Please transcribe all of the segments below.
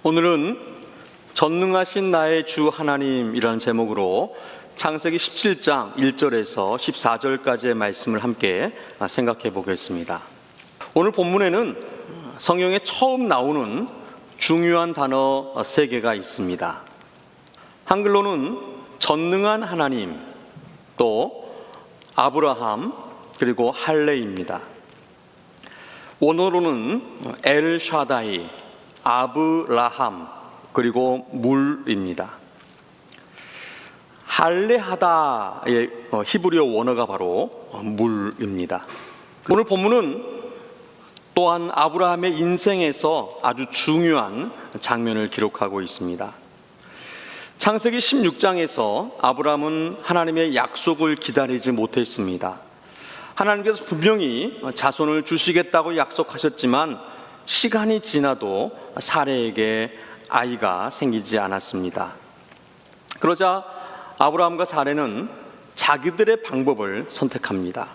오늘은 전능하신 나의 주 하나님이라는 제목으로 창세기 17장 1절에서 14절까지의 말씀을 함께 생각해 보겠습니다. 오늘 본문에는 성경에 처음 나오는 중요한 단어 3개가 있습니다. 한글로는 전능한 하나님, 또 아브라함, 그리고 할례입니다. 원어로는 엘 샤다이, 아브라함, 그리고 물입니다. 할례하다의 히브리어 원어가 바로 물입니다. 오늘 본문은 또한 아브라함의 인생에서 아주 중요한 장면을 기록하고 있습니다. 창세기 16장에서 아브라함은 하나님의 약속을 기다리지 못했습니다. 하나님께서 분명히 자손을 주시겠다고 약속하셨지만 시간이 지나도 사레에게 아이가 생기지 않았습니다. 그러자 아브라함과 사레는 자기들의 방법을 선택합니다.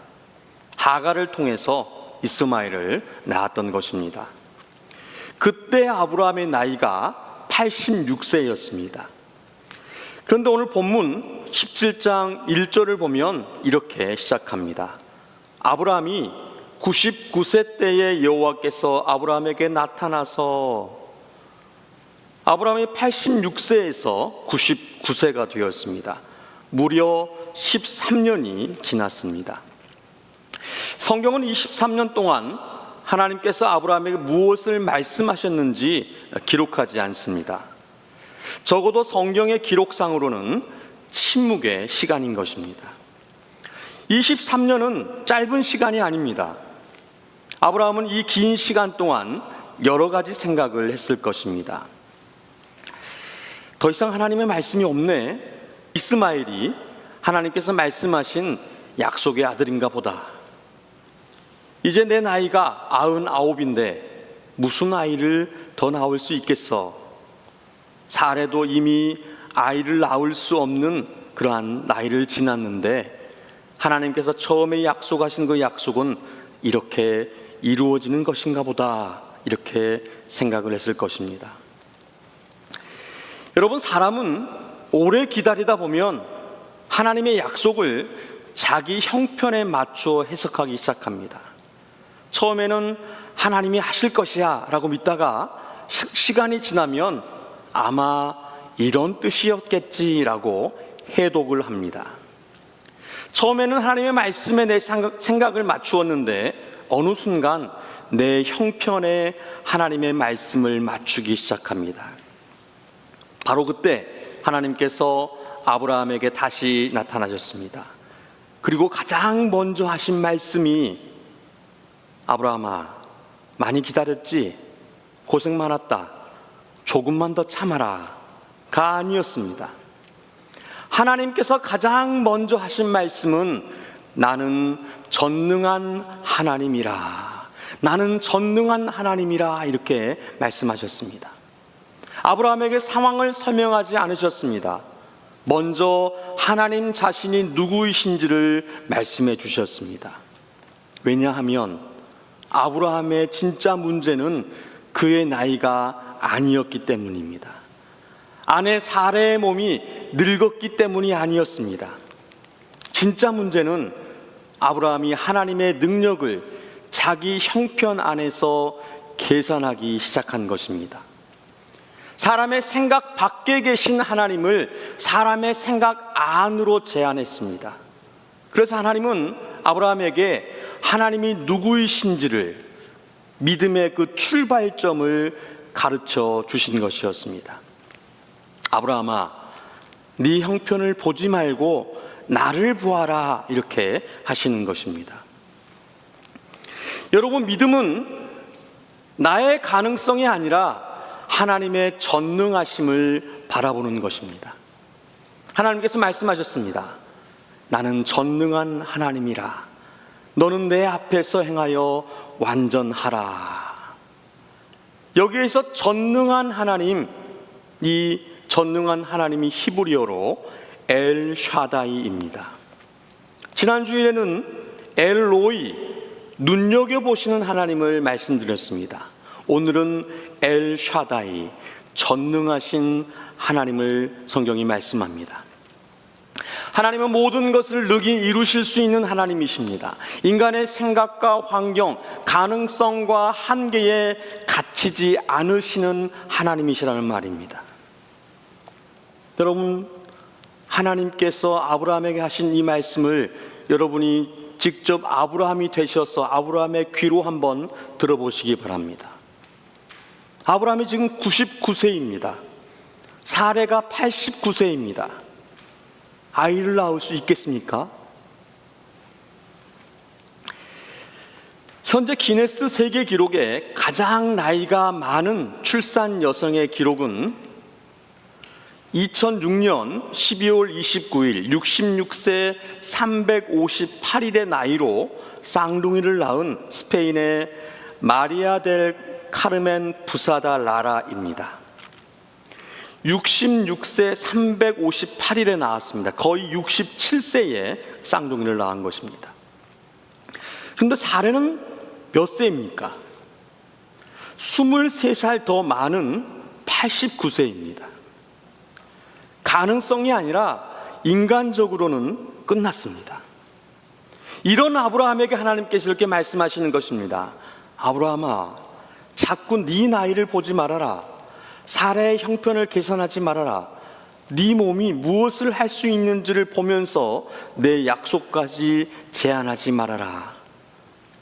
하갈을 통해서 이스마엘을 낳았던 것입니다. 그때 아브라함의 나이가 86세였습니다. 그런데 오늘 본문 17장 1절을 보면 이렇게 시작합니다. 아브라함이 99세 때에 여호와께서 아브라함에게 나타나서, 아브라함이 86세에서 99세가 되었습니다. 무려 13년이 지났습니다. 성경은 23년 동안 하나님께서 아브라함에게 무엇을 말씀하셨는지 기록하지 않습니다. 적어도 성경의 기록상으로는 침묵의 시간인 것입니다. 23년은 짧은 시간이 아닙니다. 아브라함은 이 긴 시간 동안 여러 가지 생각을 했을 것입니다. 더 이상 하나님의 말씀이 없네. 이스마엘이 하나님께서 말씀하신 약속의 아들인가 보다. 이제 내 나이가 99인데 무슨 아이를 더 낳을 수 있겠어. 사레도 이미 아이를 낳을 수 없는 그러한 나이를 지났는데 하나님께서 처음에 약속하신 그 약속은 이렇게 이루어지는 것인가 보다, 이렇게 생각을 했을 것입니다. 여러분, 사람은 오래 기다리다 보면 하나님의 약속을 자기 형편에 맞추어 해석하기 시작합니다. 처음에는 하나님이 하실 것이야 라고 믿다가 시간이 지나면 아마 이런 뜻이었겠지라고 해독을 합니다. 처음에는 하나님의 말씀에 내 생각을 맞추었는데 어느 순간 내 형편에 하나님의 말씀을 맞추기 시작합니다. 바로 그때 하나님께서 아브라함에게 다시 나타나셨습니다. 그리고 가장 먼저 하신 말씀이 아브라함아, 많이 기다렸지? 고생 많았다. 조금만 더 참아라 가 아니었습니다. 하나님께서 가장 먼저 하신 말씀은 나는 전능한 하나님이라, 나는 전능한 하나님이라, 이렇게 말씀하셨습니다. 아브라함에게 상황을 설명하지 않으셨습니다. 먼저 하나님 자신이 누구이신지를 말씀해 주셨습니다. 왜냐하면 아브라함의 진짜 문제는 그의 나이가 아니었기 때문입니다. 아내 사레의 몸이 늙었기 때문이 아니었습니다. 진짜 문제는 아브라함이 하나님의 능력을 자기 형편 안에서 계산하기 시작한 것입니다. 사람의 생각 밖에 계신 하나님을 사람의 생각 안으로 제안했습니다. 그래서 하나님은 아브라함에게 하나님이 누구이신지를, 믿음의 그 출발점을 가르쳐 주신 것이었습니다. 아브라함아, 네 형편을 보지 말고 나를 보아라, 이렇게 하시는 것입니다. 여러분, 믿음은 나의 가능성이 아니라 하나님의 전능하심을 바라보는 것입니다. 하나님께서 말씀하셨습니다. 나는 전능한 하나님이라. 너는 내 앞에서 행하여 완전하라. 여기에서 전능한 하나님, 이 전능한 하나님이 히브리어로 엘 샤다이입니다. 지난 주일에는 엘로이, 눈여겨보시는 하나님을 말씀드렸습니다. 오늘은 엘 샤다이, 전능하신 하나님을 성경이 말씀합니다. 하나님은 모든 것을 능히 이루실 수 있는 하나님이십니다. 인간의 생각과 환경, 가능성과 한계에 갇히지 않으시는 하나님이시라는 말입니다. 여러분, 하나님께서 아브라함에게 하신 이 말씀을 여러분이 직접 아브라함이 되셔서 아브라함의 귀로 한번 들어보시기 바랍니다. 아브라함이 지금 99세입니다. 사레가 89세입니다. 아이를 낳을 수 있겠습니까? 현재 기네스 세계 기록에 가장 나이가 많은 출산 여성의 기록은 2006년 12월 29일 66세 358일의 나이로 쌍둥이를 낳은 스페인의 마리아 델 카르멘 부사다 라라입니다. 66세 358일에 낳았습니다. 거의 67세에 쌍둥이를 낳은 것입니다. 그런데 사례는 몇 세입니까? 23살 더 많은 89세입니다. 가능성이 아니라 인간적으로는 끝났습니다. 이런 아브라함에게 하나님께서 이렇게 말씀하시는 것입니다. 아브라함아, 자꾸 네 나이를 보지 말아라. 사례의 형편을 계산하지 말아라. 네 몸이 무엇을 할 수 있는지를 보면서 내 약속까지 제한하지 말아라.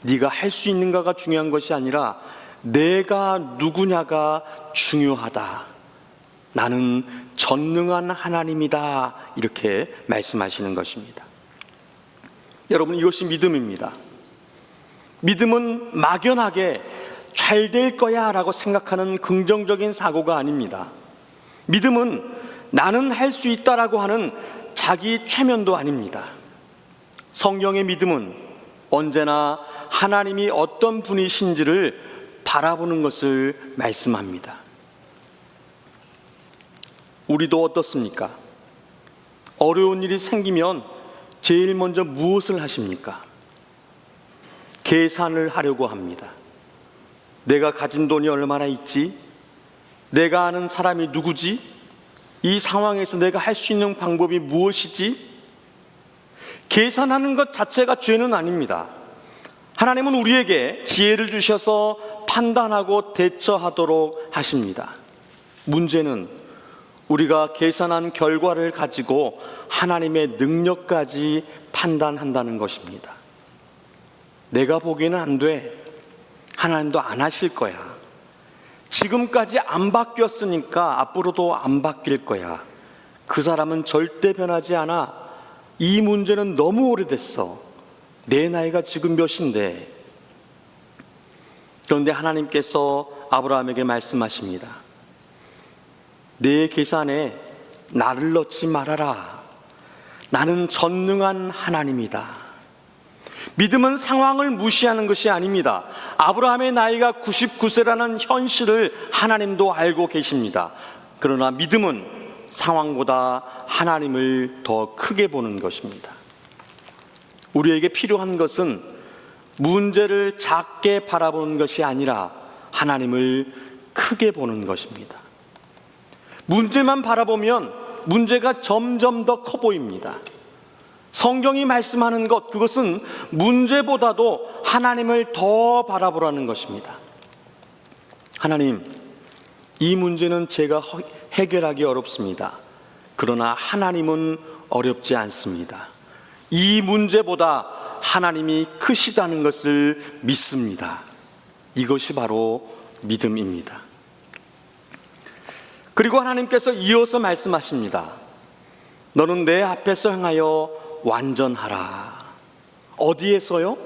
네가 할 수 있는가가 중요한 것이 아니라 내가 누구냐가 중요하다. 나는 전능한 하나님이다. 이렇게 말씀하시는 것입니다. 여러분, 이것이 믿음입니다. 믿음은 막연하게 잘 될 거야 라고 생각하는 긍정적인 사고가 아닙니다. 믿음은 나는 할 수 있다라고 하는 자기 최면도 아닙니다. 성경의 믿음은 언제나 하나님이 어떤 분이신지를 바라보는 것을 말씀합니다. 우리도 어떻습니까? 어려운 일이 생기면 제일 먼저 무엇을 하십니까? 계산을 하려고 합니다. 내가 가진 돈이 얼마나 있지? 내가 아는 사람이 누구지? 이 상황에서 내가 할 수 있는 방법이 무엇이지? 계산하는 것 자체가 죄는 아닙니다. 하나님은 우리에게 지혜를 주셔서 판단하고 대처하도록 하십니다. 문제는 우리가 계산한 결과를 가지고 하나님의 능력까지 판단한다는 것입니다. 내가 보기에는 안 돼. 하나님도 안 하실 거야. 지금까지 안 바뀌었으니까 앞으로도 안 바뀔 거야. 그 사람은 절대 변하지 않아. 이 문제는 너무 오래됐어. 내 나이가 지금 몇인데. 그런데 하나님께서 아브라함에게 말씀하십니다. 내 계산에 나를 넣지 말아라. 나는 전능한 하나님이다. 믿음은 상황을 무시하는 것이 아닙니다. 아브라함의 나이가 99세라는 현실을 하나님도 알고 계십니다. 그러나 믿음은 상황보다 하나님을 더 크게 보는 것입니다. 우리에게 필요한 것은 문제를 작게 바라보는 것이 아니라 하나님을 크게 보는 것입니다. 문제만 바라보면 문제가 점점 더 커 보입니다. 성경이 말씀하는 것, 그것은 문제보다도 하나님을 더 바라보라는 것입니다. 하나님, 이 문제는 제가 해결하기 어렵습니다. 그러나 하나님은 어렵지 않습니다. 이 문제보다 하나님이 크시다는 것을 믿습니다. 이것이 바로 믿음입니다. 그리고 하나님께서 이어서 말씀하십니다. 너는 내 앞에서 행하여 완전하라. 어디에서요?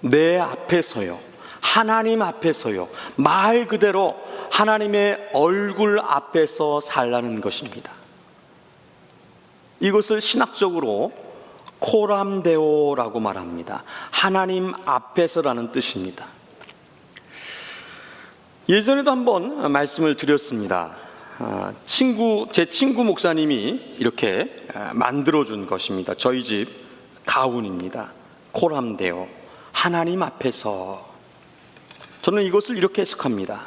내 앞에서요. 하나님 앞에서요. 말 그대로 하나님의 얼굴 앞에서 살라는 것입니다. 이것을 신학적으로 코람데오라고 말합니다. 하나님 앞에서라는 뜻입니다. 예전에도 한번 말씀을 드렸습니다. 제 친구 목사님이 이렇게 만들어준 것입니다. 저희 집 가훈입니다. 코람데오, 하나님 앞에서. 저는 이것을 이렇게 해석합니다.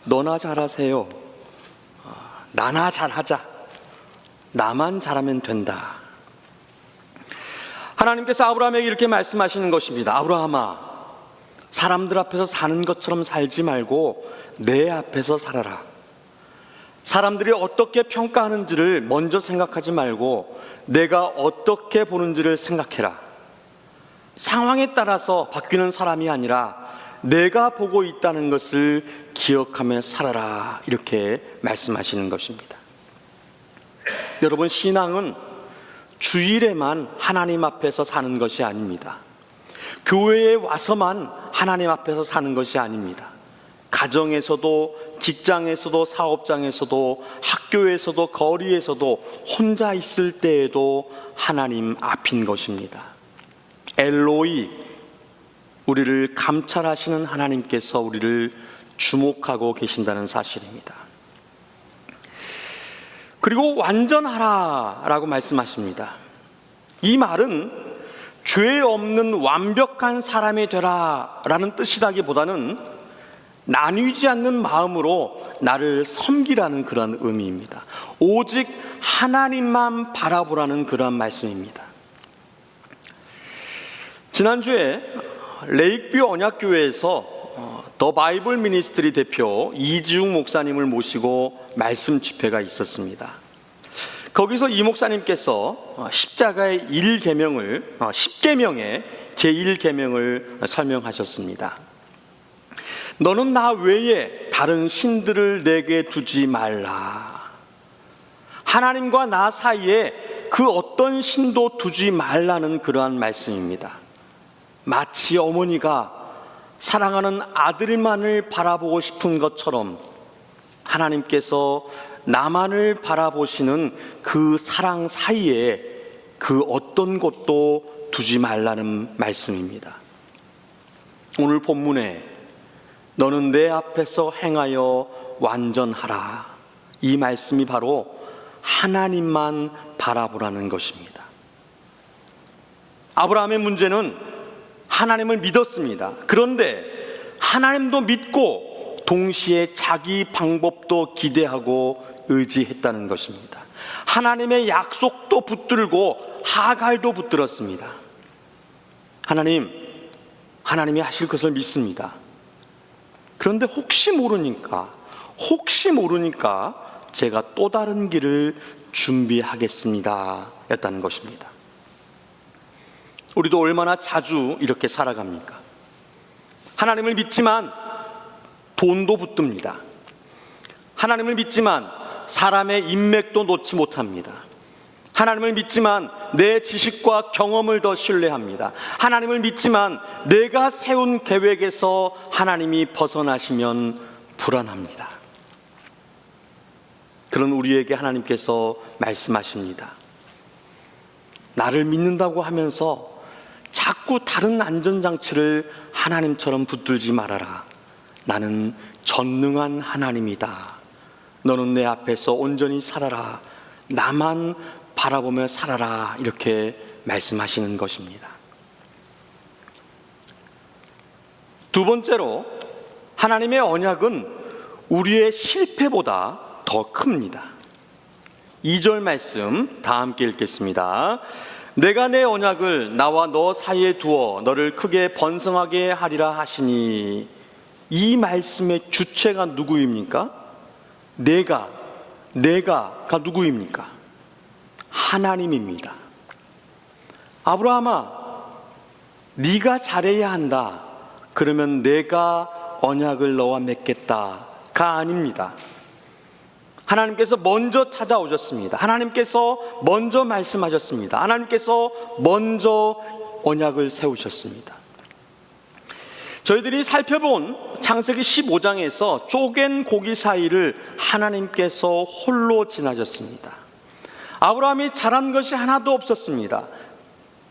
너나 잘하세요. 나나 잘하자. 나만 잘하면 된다. 하나님께서 아브라함에게 이렇게 말씀하시는 것입니다. 아브라함아, 사람들 앞에서 사는 것처럼 살지 말고 내 앞에서 살아라. 사람들이 어떻게 평가하는지를 먼저 생각하지 말고 내가 어떻게 보는지를 생각해라. 상황에 따라서 바뀌는 사람이 아니라 내가 보고 있다는 것을 기억하며 살아라. 이렇게 말씀하시는 것입니다. 여러분, 신앙은 주일에만 하나님 앞에서 사는 것이 아닙니다. 교회에 와서만 하나님 앞에서 사는 것이 아닙니다. 가정에서도, 직장에서도, 사업장에서도, 학교에서도, 거리에서도, 혼자 있을 때에도 하나님 앞인 것입니다. 엘로이, 우리를 감찰하시는 하나님께서 우리를 주목하고 계신다는 사실입니다. 그리고 완전하라라고 말씀하십니다. 이 말은 죄 없는 완벽한 사람이 되라라는 뜻이라기보다는 나뉘지 않는 마음으로 나를 섬기라는 그런 의미입니다. 오직 하나님만 바라보라는 그런 말씀입니다. 지난주에 레이크뷰 언약교회에서 더 바이블 미니스트리 대표 이지웅 목사님을 모시고 말씀 집회가 있었습니다. 거기서 이 목사님께서 십자가의 1계명을 10계명의 제1계명을 설명하셨습니다. 너는 나 외에 다른 신들을 내게 두지 말라. 하나님과 나 사이에 그 어떤 신도 두지 말라는 그러한 말씀입니다. 마치 어머니가 사랑하는 아들만을 바라보고 싶은 것처럼 하나님께서 나만을 바라보시는 그 사랑 사이에 그 어떤 것도 두지 말라는 말씀입니다. 오늘 본문에 너는 내 앞에서 행하여 완전하라, 이 말씀이 바로 하나님만 바라보라는 것입니다. 아브라함의 문제는 하나님을 믿었습니다. 그런데 하나님도 믿고 동시에 자기 방법도 기대하고 의지했다는 것입니다. 하나님의 약속도 붙들고 하갈도 붙들었습니다. 하나님이 하실 것을 믿습니다. 그런데 혹시 모르니까 제가 또 다른 길을 준비하겠습니다 였다는 것입니다. 우리도 얼마나 자주 이렇게 살아갑니까? 하나님을 믿지만 돈도 붙듭니다. 하나님을 믿지만 사람의 인맥도 놓지 못합니다. 하나님을 믿지만 내 지식과 경험을 더 신뢰합니다. 하나님을 믿지만 내가 세운 계획에서 하나님이 벗어나시면 불안합니다. 그런 우리에게 하나님께서 말씀하십니다. 나를 믿는다고 하면서 자꾸 다른 안전장치를 하나님처럼 붙들지 말아라. 나는 전능한 하나님이다. 너는 내 앞에서 온전히 살아라. 나만 바라보며 살아라. 이렇게 말씀하시는 것입니다. 두 번째로, 하나님의 언약은 우리의 실패보다 더 큽니다. 2절 말씀 다 함께 읽겠습니다. 내가 내 언약을 나와 너 사이에 두어 너를 크게 번성하게 하리라 하시니, 이 말씀의 주체가 누구입니까? 내가가 누구입니까? 하나님입니다. 아브라함아, 네가 잘해야 한다. 그러면 내가 언약을 너와 맺겠다가 아닙니다. 하나님께서 먼저 찾아오셨습니다. 하나님께서 먼저 말씀하셨습니다. 하나님께서 먼저 언약을 세우셨습니다. 저희들이 살펴본 창세기 15장에서 쪼갠 고기 사이를 하나님께서 홀로 지나셨습니다. 아브라함이 잘한 것이 하나도 없었습니다.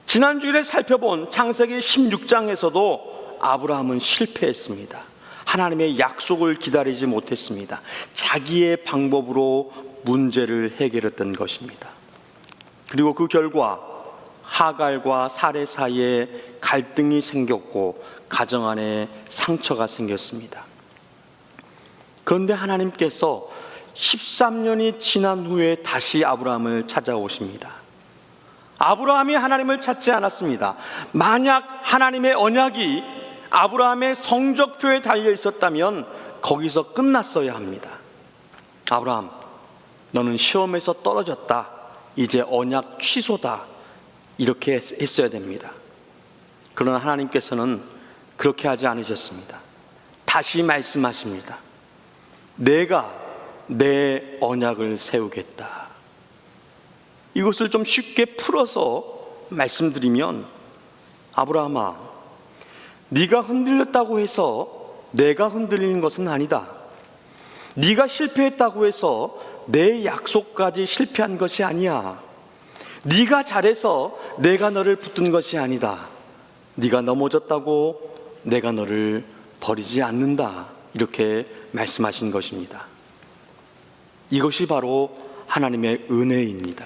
지난주일에 살펴본 창세기 16장에서도 아브라함은 실패했습니다. 하나님의 약속을 기다리지 못했습니다. 자기의 방법으로 문제를 해결했던 것입니다. 그리고 그 결과 하갈과 사레 사이에 갈등이 생겼고 가정 안에 상처가 생겼습니다. 그런데 하나님께서 13년이 지난 후에 다시 아브라함을 찾아오십니다. 아브라함이 하나님을 찾지 않았습니다. 만약 하나님의 언약이 아브라함의 성적표에 달려 있었다면 거기서 끝났어야 합니다. 아브라함, 너는 시험에서 떨어졌다. 이제 언약 취소다. 이렇게 했어야 됩니다. 그러나 하나님께서는 그렇게 하지 않으셨습니다. 다시 말씀하십니다. 내가 내 언약을 세우겠다. 이것을 좀 쉽게 풀어서 말씀드리면, 아브라함아, 네가 흔들렸다고 해서 내가 흔들리는 것은 아니다. 네가 실패했다고 해서 내 약속까지 실패한 것이 아니야. 네가 잘해서 내가 너를 붙든 것이 아니다. 네가 넘어졌다고 내가 너를 버리지 않는다. 이렇게 말씀하신 것입니다. 이것이 바로 하나님의 은혜입니다.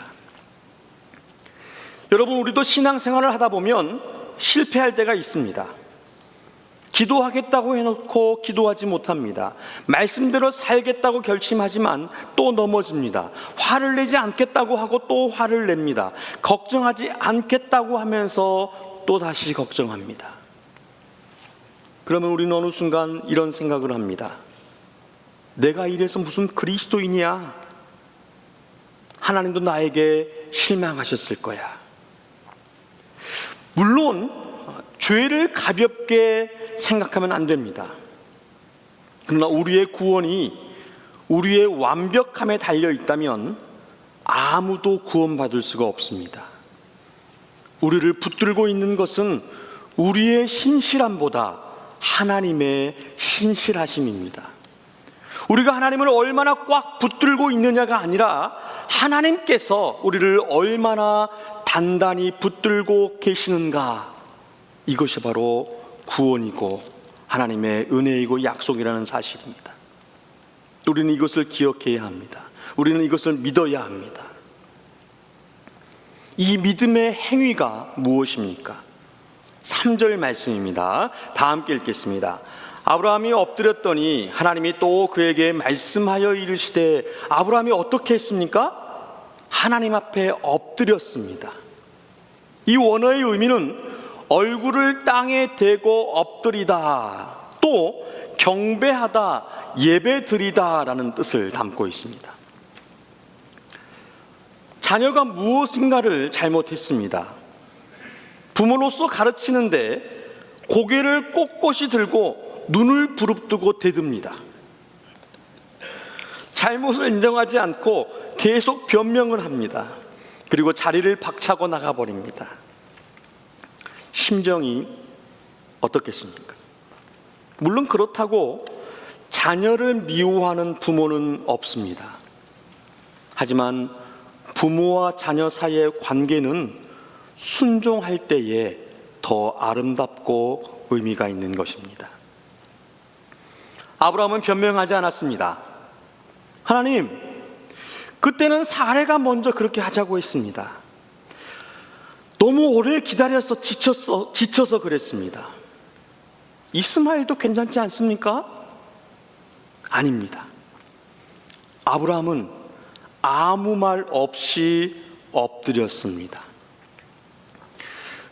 여러분, 우리도 신앙생활을 하다 보면 실패할 때가 있습니다. 기도하겠다고 해놓고 기도하지 못합니다. 말씀대로 살겠다고 결심하지만 또 넘어집니다. 화를 내지 않겠다고 하고 또 화를 냅니다. 걱정하지 않겠다고 하면서 또 다시 걱정합니다. 그러면 우리는 어느 순간 이런 생각을 합니다. 내가 이래서 무슨 그리스도인이야? 하나님도 나에게 실망하셨을 거야. 물론 죄를 가볍게 생각하면 안 됩니다. 그러나 우리의 구원이 우리의 완벽함에 달려 있다면 아무도 구원받을 수가 없습니다. 우리를 붙들고 있는 것은 우리의 신실함보다 하나님의 신실하심입니다. 우리가 하나님을 얼마나 꽉 붙들고 있느냐가 아니라 하나님께서 우리를 얼마나 단단히 붙들고 계시는가, 이것이 바로 구원이고 하나님의 은혜이고 약속이라는 사실입니다. 우리는 이것을 기억해야 합니다. 우리는 이것을 믿어야 합니다. 이 믿음의 행위가 무엇입니까? 3절 말씀입니다. 다 함께 읽겠습니다. 아브라함이 엎드렸더니 하나님이 또 그에게 말씀하여 이르시되, 아브라함이 어떻게 했습니까? 하나님 앞에 엎드렸습니다. 이 원어의 의미는 얼굴을 땅에 대고 엎드리다, 또 경배하다, 예배드리다 라는 뜻을 담고 있습니다. 자녀가 무엇인가를 잘못했습니다. 부모로서 가르치는데 고개를 꼿꼿이 들고 눈을 부릅뜨고 대듭니다. 잘못을 인정하지 않고 계속 변명을 합니다. 그리고 자리를 박차고 나가버립니다. 심정이 어떻겠습니까? 물론 그렇다고 자녀를 미워하는 부모는 없습니다. 하지만 부모와 자녀 사이의 관계는 순종할 때에 더 아름답고 의미가 있는 것입니다. 아브라함은 변명하지 않았습니다. 하나님, 그때는 사례가 먼저 그렇게 하자고 했습니다. 너무 오래 기다려서 지쳐서 그랬습니다. 이스마엘도 괜찮지 않습니까? 아닙니다. 아브라함은 아무 말 없이 엎드렸습니다.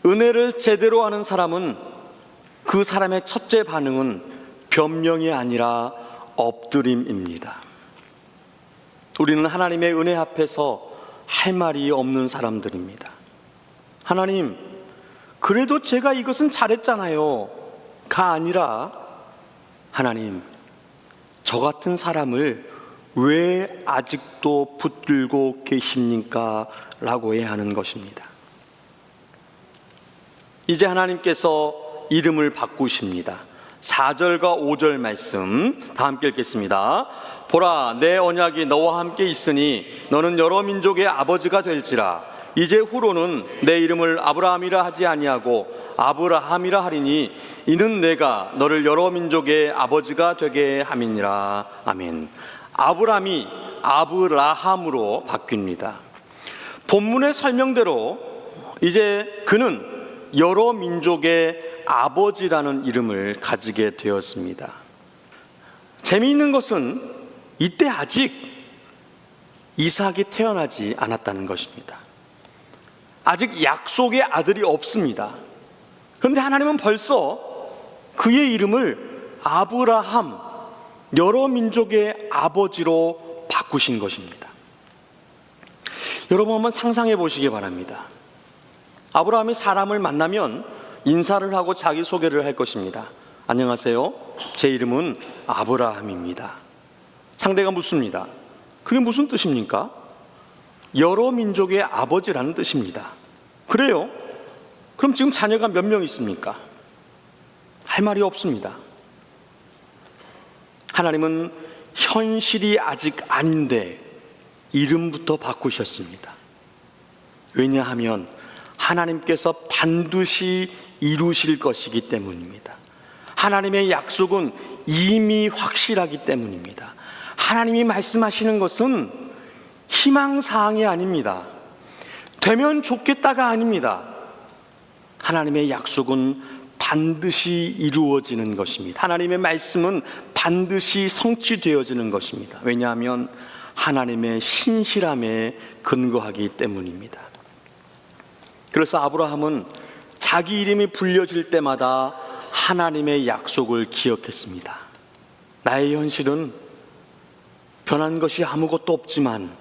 은혜를 제대로 아는 사람은 그 사람의 첫째 반응은 변명이 아니라 엎드림입니다. 우리는 하나님의 은혜 앞에서 할 말이 없는 사람들입니다. 하나님, 그래도 제가 이것은 잘했잖아요 가 아니라, 하나님, 저 같은 사람을 왜 아직도 붙들고 계십니까? 라고 해야 하는 것입니다. 이제 하나님께서 이름을 바꾸십니다. 4절과 5절 말씀 다 함께 읽겠습니다. 보라, 내 언약이 너와 함께 있으니 너는 여러 민족의 아버지가 될지라. 이제 후로는 내 이름을 아브라함이라 하지 아니하고 아브라함이라 하리니 이는 내가 너를 여러 민족의 아버지가 되게 함이니라. 아멘. 아브라함이 아브라함으로 바뀝니다. 본문의 설명대로 이제 그는 여러 민족의 아버지라는 이름을 가지게 되었습니다. 재미있는 것은 이때 아직 이삭이 태어나지 않았다는 것입니다. 아직 약속의 아들이 없습니다. 그런데 하나님은 벌써 그의 이름을 아브라함, 여러 민족의 아버지로 바꾸신 것입니다. 여러분 한번 상상해 보시기 바랍니다. 아브라함이 사람을 만나면 인사를 하고 자기소개를 할 것입니다. 안녕하세요. 제 이름은 아브라함입니다. 상대가 묻습니다. 그게 무슨 뜻입니까? 여러 민족의 아버지라는 뜻입니다. 그래요? 그럼 지금 자녀가 몇 명 있습니까? 할 말이 없습니다. 하나님은 현실이 아직 아닌데 이름부터 바꾸셨습니다. 왜냐하면 하나님께서 반드시 이루실 것이기 때문입니다. 하나님의 약속은 이미 확실하기 때문입니다. 하나님이 말씀하시는 것은 희망사항이 아닙니다. 되면 좋겠다가 아닙니다. 하나님의 약속은 반드시 이루어지는 것입니다. 하나님의 말씀은 반드시 성취되어지는 것입니다. 왜냐하면 하나님의 신실함에 근거하기 때문입니다. 그래서 아브라함은 자기 이름이 불려질 때마다 하나님의 약속을 기억했습니다. 나의 현실은 변한 것이 아무것도 없지만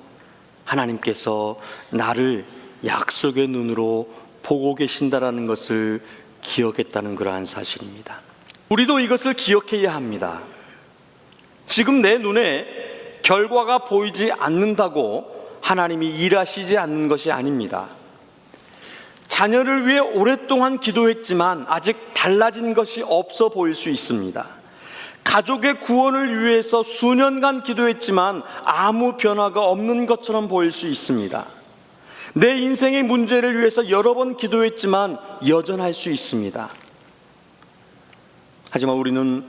하나님께서 나를 약속의 눈으로 보고 계신다라는 것을 기억했다는 그러한 사실입니다. 우리도 이것을 기억해야 합니다. 지금 내 눈에 결과가 보이지 않는다고 하나님이 일하시지 않는 것이 아닙니다. 자녀를 위해 오랫동안 기도했지만 아직 달라진 것이 없어 보일 수 있습니다. 가족의 구원을 위해서 수년간 기도했지만 아무 변화가 없는 것처럼 보일 수 있습니다. 내 인생의 문제를 위해서 여러 번 기도했지만 여전할 수 있습니다. 하지만 우리는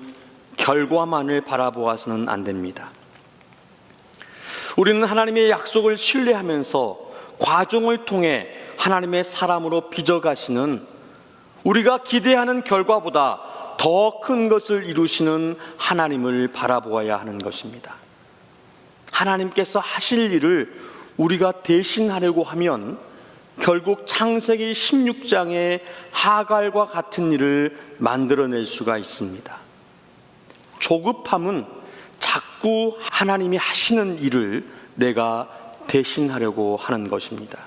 결과만을 바라보아서는 안 됩니다. 우리는 하나님의 약속을 신뢰하면서 과정을 통해 하나님의 사람으로 빚어가시는, 우리가 기대하는 결과보다 더 큰 것을 이루시는 하나님을 바라보아야 하는 것입니다. 하나님께서 하실 일을 우리가 대신하려고 하면 결국 창세기 16장의 하갈과 같은 일을 만들어낼 수가 있습니다. 조급함은 자꾸 하나님이 하시는 일을 내가 대신하려고 하는 것입니다.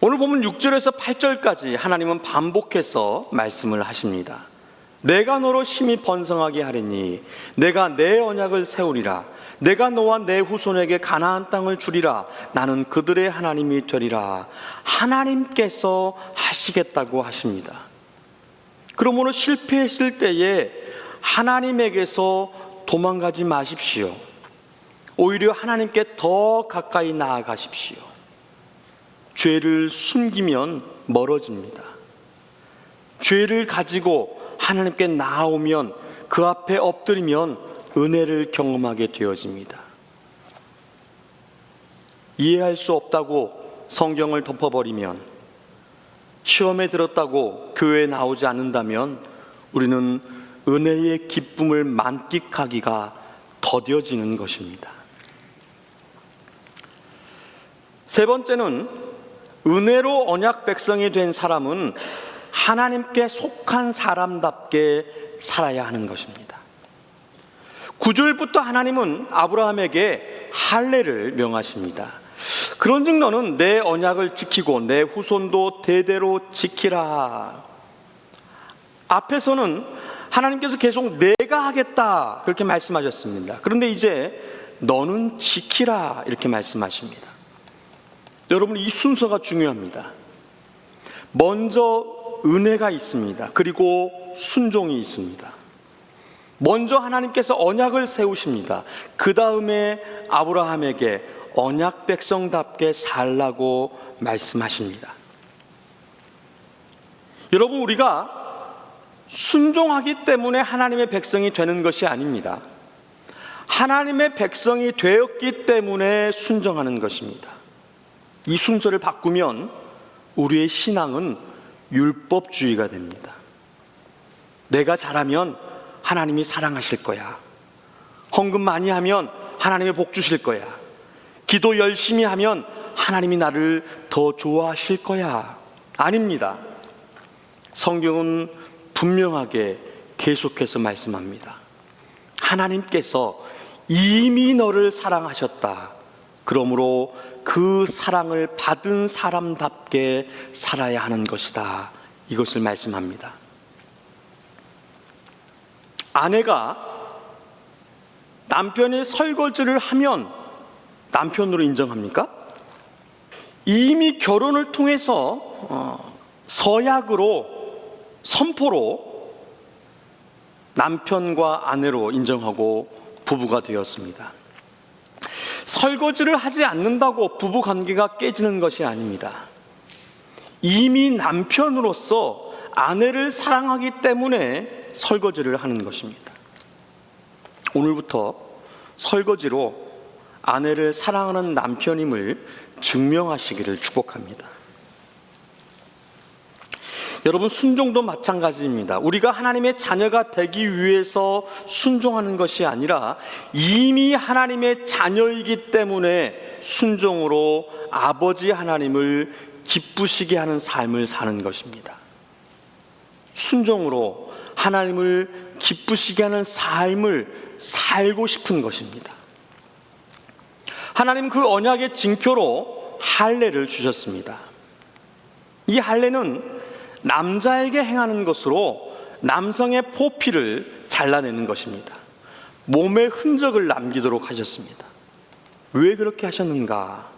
오늘 보면 6절에서 8절까지 하나님은 반복해서 말씀을 하십니다. 내가 너로 심히 번성하게 하리니 내가 내 언약을 세우리라. 내가 너와 내 후손에게 가나안 땅을 주리라. 나는 그들의 하나님이 되리라. 하나님께서 하시겠다고 하십니다. 그러므로 실패했을 때에 하나님에게서 도망가지 마십시오. 오히려 하나님께 더 가까이 나아가십시오. 죄를 숨기면 멀어집니다. 죄를 가지고 하나님께 나아오면, 그 앞에 엎드리면 은혜를 경험하게 되어집니다. 이해할 수 없다고 성경을 덮어버리면, 시험에 들었다고 교회에 나오지 않는다면 우리는 은혜의 기쁨을 만끽하기가 더뎌지는 것입니다. 세 번째는, 은혜로 언약 백성이 된 사람은 하나님께 속한 사람답게 살아야 하는 것입니다. 9절부터 하나님은 아브라함에게 할례를 명하십니다. 그런즉 너는 내 언약을 지키고 내 후손도 대대로 지키라. 앞에서는 하나님께서 계속 내가 하겠다 그렇게 말씀하셨습니다. 그런데 이제 너는 지키라 이렇게 말씀하십니다. 여러분, 이 순서가 중요합니다. 먼저 은혜가 있습니다. 그리고 순종이 있습니다. 먼저 하나님께서 언약을 세우십니다. 그 다음에 아브라함에게 언약 백성답게 살라고 말씀하십니다. 여러분, 우리가 순종하기 때문에 하나님의 백성이 되는 것이 아닙니다. 하나님의 백성이 되었기 때문에 순종하는 것입니다. 이 순서를 바꾸면 우리의 신앙은 율법주의가 됩니다. 내가 잘하면 하나님이 사랑하실 거야. 헌금 많이 하면 하나님의 복 주실 거야. 기도 열심히 하면 하나님이 나를 더 좋아하실 거야. 아닙니다. 성경은 분명하게 계속해서 말씀합니다. 하나님께서 이미 너를 사랑하셨다. 그러므로 그 사랑을 받은 사람답게 살아야 하는 것이다. 이것을 말씀합니다. 아내가 남편이 설거지를 하면 남편으로 인정합니까? 이미 결혼을 통해서 서약으로, 선포로 남편과 아내로 인정하고 부부가 되었습니다. 설거지를 하지 않는다고 부부 관계가 깨지는 것이 아닙니다. 이미 남편으로서 아내를 사랑하기 때문에 설거지를 하는 것입니다. 오늘부터 설거지로 아내를 사랑하는 남편임을 증명하시기를 축복합니다. 여러분, 순종도 마찬가지입니다. 우리가 하나님의 자녀가 되기 위해서 순종하는 것이 아니라 이미 하나님의 자녀이기 때문에 순종으로 아버지 하나님을 기쁘시게 하는 삶을 사는 것입니다. 순종으로 하나님을 기쁘시게 하는 삶을 살고 싶은 것입니다. 하나님 그 언약의 징표로 할례를 주셨습니다. 이 할례는 남자에게 행하는 것으로 남성의 포피를 잘라내는 것입니다. 몸의 흔적을 남기도록 하셨습니다. 왜 그렇게 하셨는가?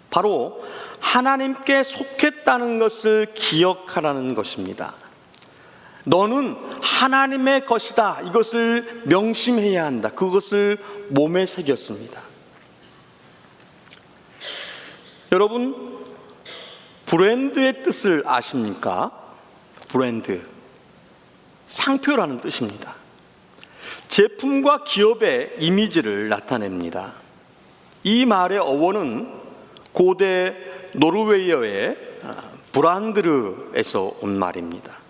바로 하나님께 속했다는 것을 기억하라는 것입니다. 너는 하나님의 것이다. 이것을 명심해야 한다. 그것을 몸에 새겼습니다. 여러분, 브랜드의 뜻을 아십니까? 브랜드, 상표라는 뜻입니다. 제품과 기업의 이미지를 나타냅니다. 이 말의 어원은 고대 노르웨이어의 브란드르에서 온 말입니다.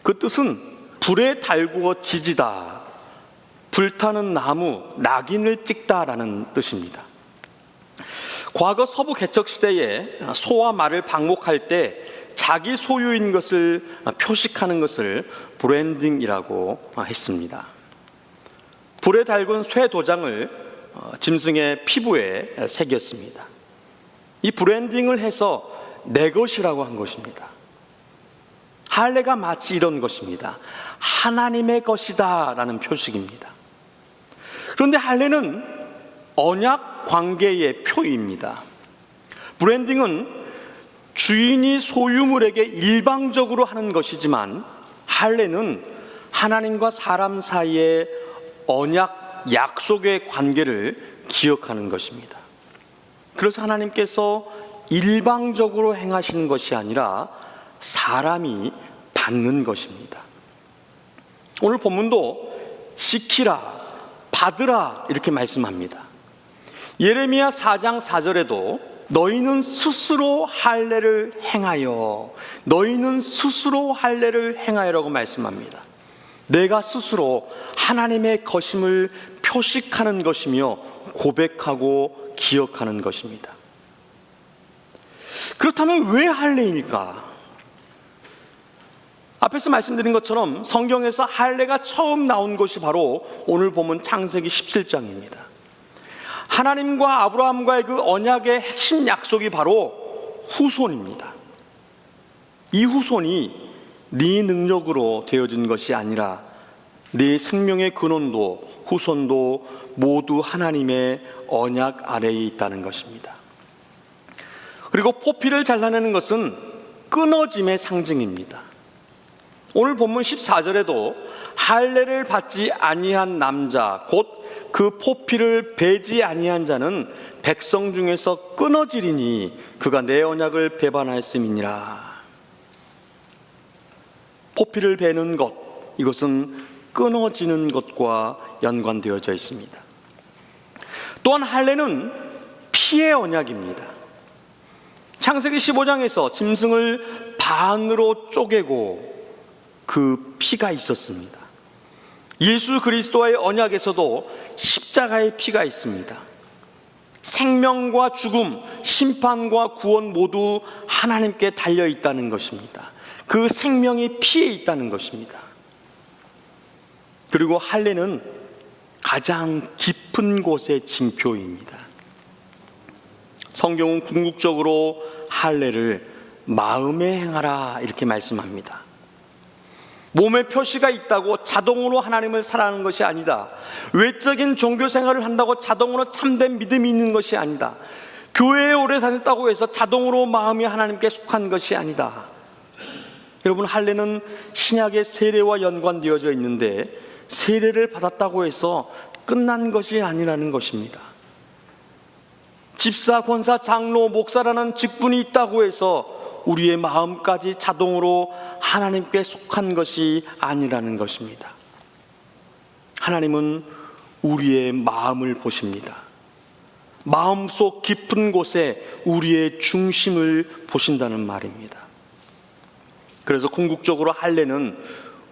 그 뜻은 불에 달구어 지지다, 불타는 나무, 낙인을 찍다라는 뜻입니다. 과거 서부 개척 시대에 소와 말을 방목할 때 자기 소유인 것을 표식하는 것을 브랜딩이라고 했습니다. 불에 달군 쇠 도장을 짐승의 피부에 새겼습니다. 이 브랜딩을 해서 내 것이라고 한 것입니다. 할례가 마치 이런 것입니다. 하나님의 것이다 라는 표식입니다. 그런데 할례는 언약 관계의 표입니다. 브랜딩은 주인이 소유물에게 일방적으로 하는 것이지만 할례는 하나님과 사람 사이의 언약, 약속의 관계를 기억하는 것입니다. 그래서 하나님께서 일방적으로 행하시는 것이 아니라 사람이 받는 것입니다. 오늘 본문도 지키라, 받으라 이렇게 말씀합니다. 예레미야 4장 4절에도 너희는 스스로 할례를 행하여, 너희는 스스로 할례를 행하여라고 말씀합니다. 내가 스스로 하나님의 것임을 표식하는 것이며 고백하고 기억하는 것입니다. 그렇다면 왜 할례일까? 앞에서 말씀드린 것처럼 성경에서 할례가 처음 나온 것이 바로 오늘 보면 창세기 17장입니다. 하나님과 아브라함과의 그 언약의 핵심 약속이 바로 후손입니다. 이 후손이 네 능력으로 되어진 것이 아니라 네 생명의 근원도 후손도 모두 하나님의 언약 아래에 있다는 것입니다. 그리고 포피를 잘라내는 것은 끊어짐의 상징입니다. 오늘 본문 14절에도 할례를 받지 아니한 남자 곧 그 포피를 베지 아니한 자는 백성 중에서 끊어지리니 그가 내 언약을 배반하였음이니라. 포피를 베는 것, 이것은 끊어지는 것과 연관되어져 있습니다. 또한 할례는 피의 언약입니다. 창세기 15장에서 짐승을 반으로 쪼개고 그 피가 있었습니다. 예수 그리스도와의 언약에서도 십자가의 피가 있습니다. 생명과 죽음, 심판과 구원 모두 하나님께 달려 있다는 것입니다. 그 생명이 피에 있다는 것입니다. 그리고 할례는 가장 깊은 곳의 징표입니다. 성경은 궁극적으로 할례를 마음에 행하라 이렇게 말씀합니다. 몸에 표시가 있다고 자동으로 하나님을 사랑하는 것이 아니다. 외적인 종교 생활을 한다고 자동으로 참된 믿음이 있는 것이 아니다. 교회에 오래 다녔다고 해서 자동으로 마음이 하나님께 속한 것이 아니다. 여러분, 할례는 신약의 세례와 연관되어져 있는데 세례를 받았다고 해서 끝난 것이 아니라는 것입니다. 집사, 권사, 장로, 목사라는 직분이 있다고 해서 우리의 마음까지 자동으로 하나님께 속한 것이 아니라는 것입니다. 하나님은 우리의 마음을 보십니다. 마음속 깊은 곳에 우리의 중심을 보신다는 말입니다. 그래서 궁극적으로 할례는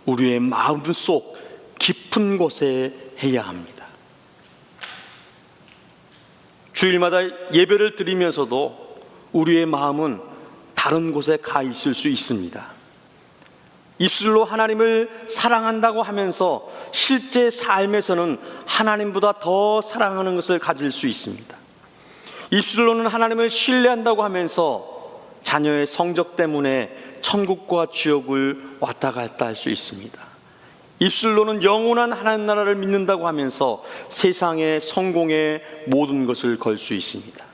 우리의 마음속 깊은 곳에 해야 합니다. 주일마다 예배를 드리면서도 우리의 마음은 다른 곳에 가 있을 수 있습니다. 입술로 하나님을 사랑한다고 하면서 실제 삶에서는 하나님보다 더 사랑하는 것을 가질 수 있습니다. 입술로는 하나님을 신뢰한다고 하면서 자녀의 성적 때문에 천국과 지옥을 왔다 갔다 할 수 있습니다. 입술로는 영원한 하나님 나라를 믿는다고 하면서 세상의 성공에 모든 것을 걸 수 있습니다.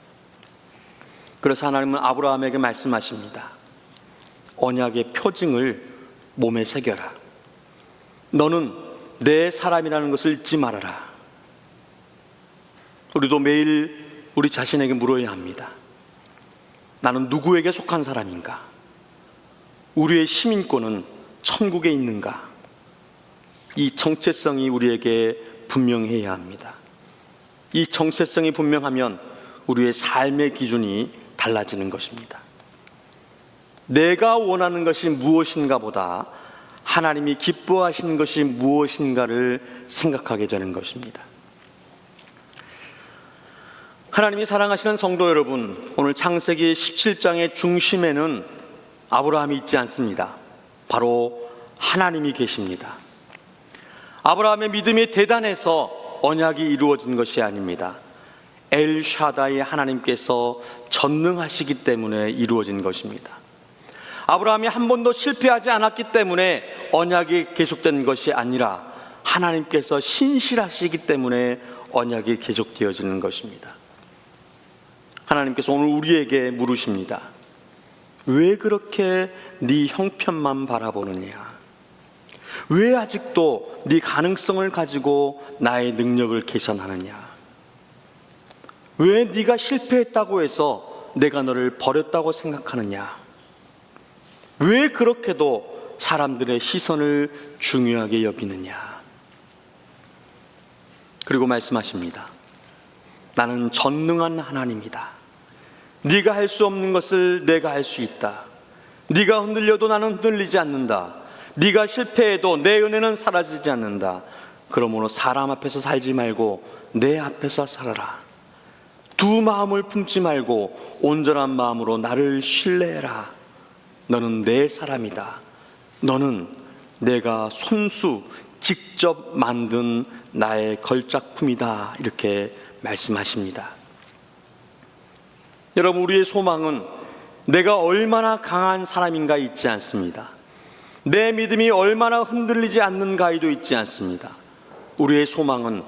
그래서 하나님은 아브라함에게 말씀하십니다. 언약의 표징을 몸에 새겨라. 너는 내 사람이라는 것을 잊지 말아라. 우리도 매일 우리 자신에게 물어야 합니다. 나는 누구에게 속한 사람인가? 우리의 시민권은 천국에 있는가? 이 정체성이 우리에게 분명해야 합니다. 이 정체성이 분명하면 우리의 삶의 기준이 달라지는 것입니다. 내가 원하는 것이 무엇인가 보다 하나님이 기뻐하시는 것이 무엇인가를 생각하게 되는 것입니다. 하나님이 사랑하시는 성도 여러분, 오늘 창세기 17장의 중심에는 아브라함이 있지 않습니다. 바로 하나님이 계십니다. 아브라함의 믿음이 대단해서 언약이 이루어진 것이 아닙니다. 엘샤다이 하나님께서 전능하시기 때문에 이루어진 것입니다. 아브라함이 한 번도 실패하지 않았기 때문에 언약이 계속된 것이 아니라 하나님께서 신실하시기 때문에 언약이 계속되어지는 것입니다. 하나님께서 오늘 우리에게 물으십니다. 왜 그렇게 네 형편만 바라보느냐? 왜 아직도 네 가능성을 가지고 나의 능력을 계산하느냐? 왜 네가 실패했다고 해서 내가 너를 버렸다고 생각하느냐? 왜 그렇게도 사람들의 시선을 중요하게 여기느냐? 그리고 말씀하십니다. 나는 전능한 하나님이다. 네가 할 수 없는 것을 내가 할 수 있다. 네가 흔들려도 나는 흔들리지 않는다. 네가 실패해도 내 은혜는 사라지지 않는다. 그러므로 사람 앞에서 살지 말고 내 앞에서 살아라. 두 마음을 품지 말고 온전한 마음으로 나를 신뢰해라. 너는 내 사람이다. 너는 내가 손수 직접 만든 나의 걸작품이다. 이렇게 말씀하십니다. 여러분, 우리의 소망은 내가 얼마나 강한 사람인가 있지 않습니다. 내 믿음이 얼마나 흔들리지 않는가에도 있지 않습니다. 우리의 소망은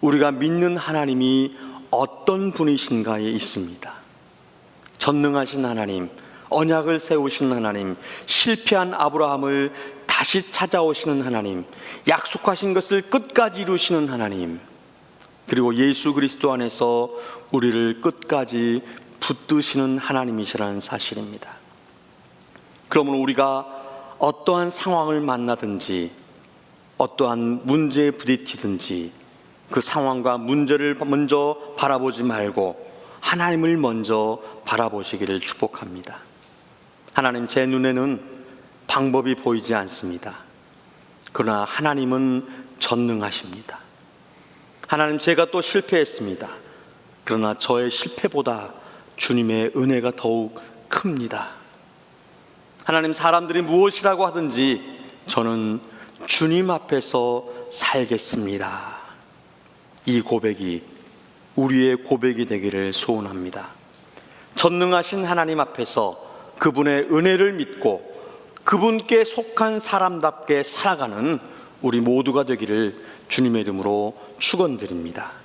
우리가 믿는 하나님이 어떤 분이신가에 있습니다. 전능하신 하나님, 언약을 세우신 하나님, 실패한 아브라함을 다시 찾아오시는 하나님, 약속하신 것을 끝까지 이루시는 하나님, 그리고 예수 그리스도 안에서 우리를 끝까지 붙드시는 하나님이시라는 사실입니다. 그러면 우리가 어떠한 상황을 만나든지 어떠한 문제에 부딪히든지 그 상황과 문제를 먼저 바라보지 말고 하나님을 먼저 바라보시기를 축복합니다. 하나님, 제 눈에는 방법이 보이지 않습니다. 그러나 하나님은 전능하십니다. 하나님, 제가 또 실패했습니다. 그러나 저의 실패보다 주님의 은혜가 더욱 큽니다. 하나님, 사람들이 무엇이라고 하든지 저는 주님 앞에서 살겠습니다. 이 고백이 우리의 고백이 되기를 소원합니다. 전능하신 하나님 앞에서 그분의 은혜를 믿고 그분께 속한 사람답게 살아가는 우리 모두가 되기를 주님의 이름으로 축원드립니다.